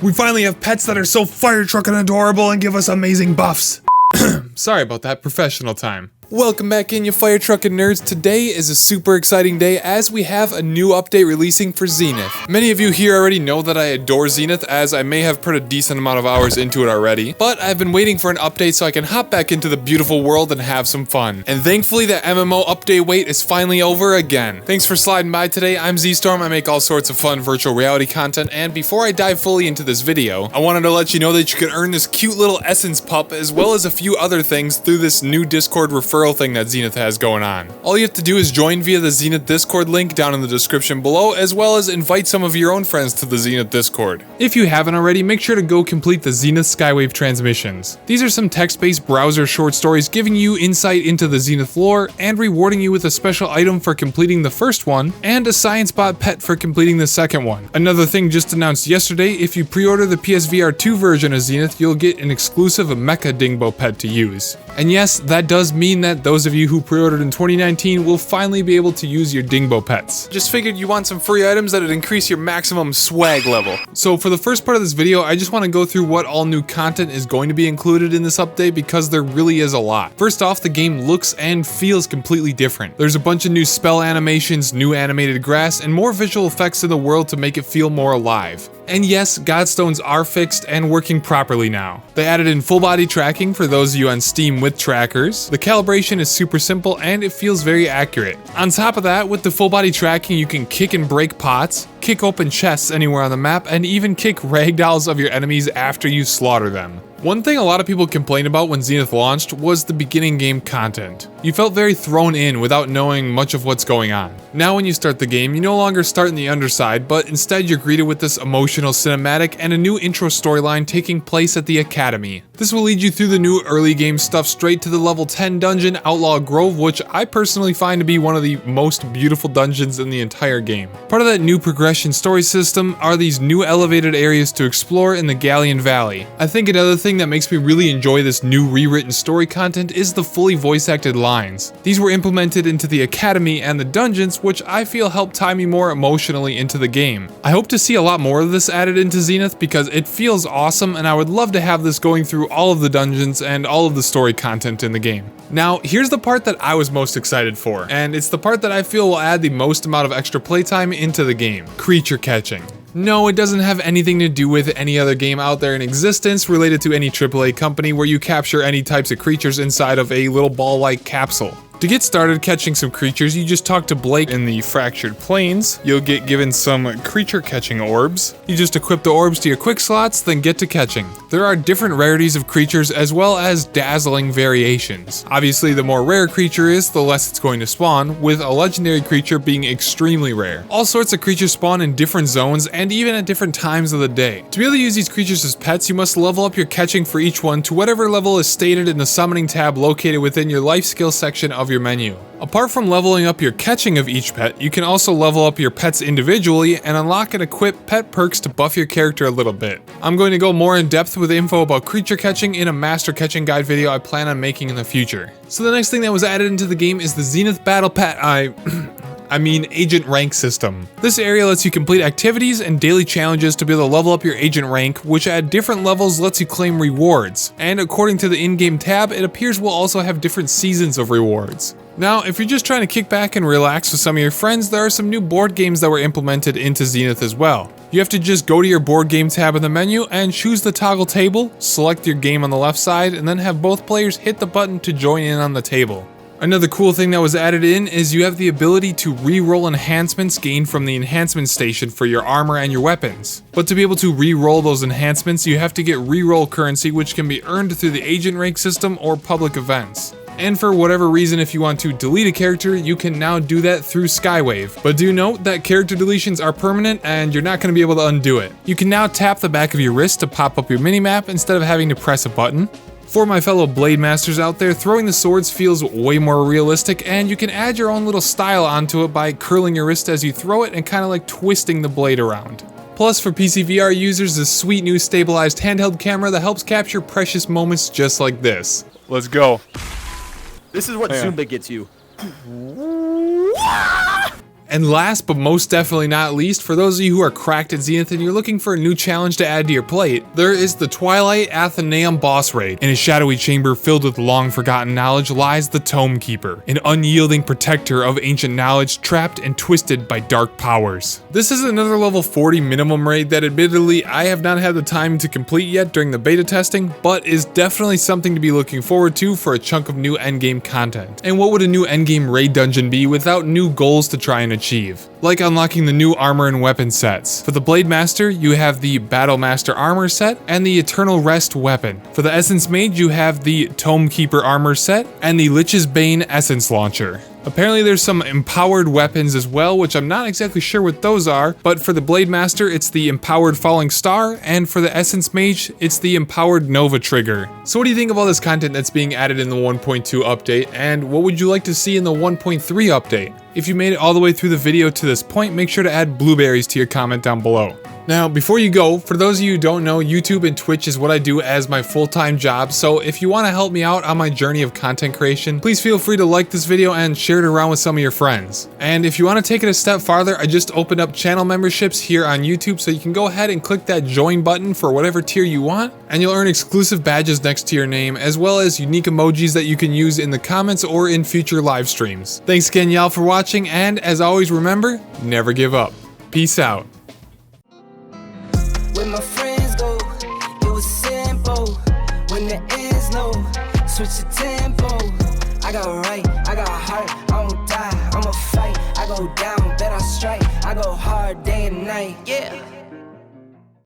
We finally have pets that are so fire truck and adorable and give us amazing buffs. Sorry about that, professional time. Welcome back in, you fire trucking nerds. Today is a super exciting day as we have a new update releasing for Zenith. Many of you here already know that I adore Zenith, as I may have put a decent amount of hours into it already, but I've been waiting for an update so I can hop back into the beautiful world and have some fun. And thankfully that MMO update wait is finally over again. Thanks for sliding by today. I'm Z-Storm. I make all sorts of fun virtual reality content, and before I dive fully into this video, I wanted to let you know that you can earn this cute little essence pup as well as a few other things through this new Discord referral thing that Zenith has going on. All you have to do is join via the Zenith Discord link down in the description below, as well as invite some of your own friends to the Zenith Discord. If you haven't already, make sure to go complete the Zenith Skywave transmissions. These are some text-based browser short stories giving you insight into the Zenith lore and rewarding you with a special item for completing the first one and a Science Bot pet for completing the second one. Another thing just announced yesterday, if you pre-order the PSVR 2 version of Zenith, you'll get an exclusive Mecha Dingbo Pet to use. And yes, that does mean that those of you who pre-ordered in 2019 will finally be able to use your Dingbo pets. Just figured you want some free items that would increase your maximum swag level. So for the first part of this video, I just want to go through what all new content is going to be included in this update, because there really is a lot. First off, the game looks and feels completely different. There's a bunch of new spell animations, new animated grass, and more visual effects in the world to make it feel more alive. And yes, Godstones are fixed and working properly now. They added in full body tracking for those of you on Steam with trackers. The calibration is super simple and it feels very accurate. On top of that, with the full body tracking, you can kick and break pots, kick open chests anywhere on the map, and even kick ragdolls of your enemies after you slaughter them. One thing a lot of people complained about when Zenith launched was the beginning game content. You felt very thrown in without knowing much of what's going on. Now when you start the game, you no longer start in the underside, but instead you're greeted with this emotional cinematic and a new intro storyline taking place at the Academy. This will lead you through the new early game stuff straight to the level 10 dungeon, Outlaw Grove, which I personally find to be one of the most beautiful dungeons in the entire game. Part of that new progression story system are these new elevated areas to explore in the Galleon Valley. I think another thing that makes me really enjoy this new rewritten story content is the fully voice acted lines. These were implemented into the Academy and the dungeons, which I feel help tie me more emotionally into the game. I hope to see a lot more of this added into Zenith because it feels awesome, and I would love to have this going through all of the dungeons and all of the story content in the game. Now, here's the part that I was most excited for, and it's the part that I feel will add the most amount of extra playtime into the game: creature catching. No, it doesn't have anything to do with any other game out there in existence related to any AAA company where you capture any types of creatures inside of a little ball-like capsule. To get started catching some creatures, you just talk to Blake in the Fractured Plains. You'll get given some creature catching orbs. You just equip the orbs to your quick slots, then get to catching. There are different rarities of creatures as well as dazzling variations. Obviously, the more rare a creature is, the less it's going to spawn, with a legendary creature being extremely rare. All sorts of creatures spawn in different zones and even at different times of the day. To be able to use these creatures as pets, you must level up your catching for each one to whatever level is stated in the summoning tab located within your life skill section of your menu. Apart from leveling up your catching of each pet, you can also level up your pets individually and unlock and equip pet perks to buff your character a little bit. I'm going to go more in depth with info about creature catching in a master catching guide video I plan on making in the future. So the next thing that was added into the game is the Zenith Battle Pet I mean agent rank system. This area lets you complete activities and daily challenges to be able to level up your agent rank, which at different levels lets you claim rewards. And according to the in-game tab, it appears we'll also have different seasons of rewards. Now, if you're just trying to kick back and relax with some of your friends, there are some new board games that were implemented into Zenith as well. You have to just go to your board game tab in the menu and choose the toggle table, select your game on the left side, and then have both players hit the button to join in on the table. Another cool thing that was added in is you have the ability to re-roll enhancements gained from the enhancement station for your armor and your weapons. But to be able to re-roll those enhancements, you have to get re-roll currency, which can be earned through the agent rank system or public events. And for whatever reason, if you want to delete a character, you can now do that through Skywave. But do note that character deletions are permanent and you're not going to be able to undo it. You can now tap the back of your wrist to pop up your minimap instead of having to press a button. For my fellow Blade Masters out there, throwing the swords feels way more realistic, and you can add your own little style onto it by curling your wrist as you throw it and kind of like twisting the blade around. Plus, for PC VR users, this sweet new stabilized handheld camera that helps capture precious moments just like this. Let's go. This is what Zumba gets you. And last but most definitely not least, for those of you who are cracked at Zenith and you're looking for a new challenge to add to your plate, there is the Twilight Athenaeum boss raid. In a shadowy chamber filled with long forgotten knowledge lies the Tome Keeper, an unyielding protector of ancient knowledge trapped and twisted by dark powers. This is another level 40 minimum raid that admittedly I have not had the time to complete yet during the beta testing, but is definitely something to be looking forward to for a chunk of new endgame content. And what would a new endgame raid dungeon be without new goals to try and achieve? Like unlocking the new armor and weapon sets. For the Blade Master, you have the Battle Master armor set and the Eternal Rest weapon. For the Essence Mage, you have the Tome Keeper armor set and the Lich's Bane Essence Launcher. Apparently there's some empowered weapons as well, which I'm not exactly sure what those are, but for the Blade Master, it's the empowered Falling Star, and for the Essence Mage, it's the empowered Nova Trigger. So what do you think of all this content that's being added in the 1.2 update, and what would you like to see in the 1.3 update? If you made it all the way through the video to this point, make sure to add blueberries to your comment down below. Now, before you go, for those of you who don't know, YouTube and Twitch is what I do as my full-time job, so if you want to help me out on my journey of content creation, please feel free to like this video and share it around with some of your friends. And if you want to take it a step farther, I just opened up channel memberships here on YouTube, so you can go ahead and click that join button for whatever tier you want, and you'll earn exclusive badges next to your name, as well as unique emojis that you can use in the comments or in future live streams. Thanks again, y'all, for watching, and as always, remember, never give up. Peace out. Where my friends go, it was simple. When the ends low, switch the tempo. I got right, I got heart, I won't die, I'ma fight. I go down, bet I strike, I go hard day and night, yeah.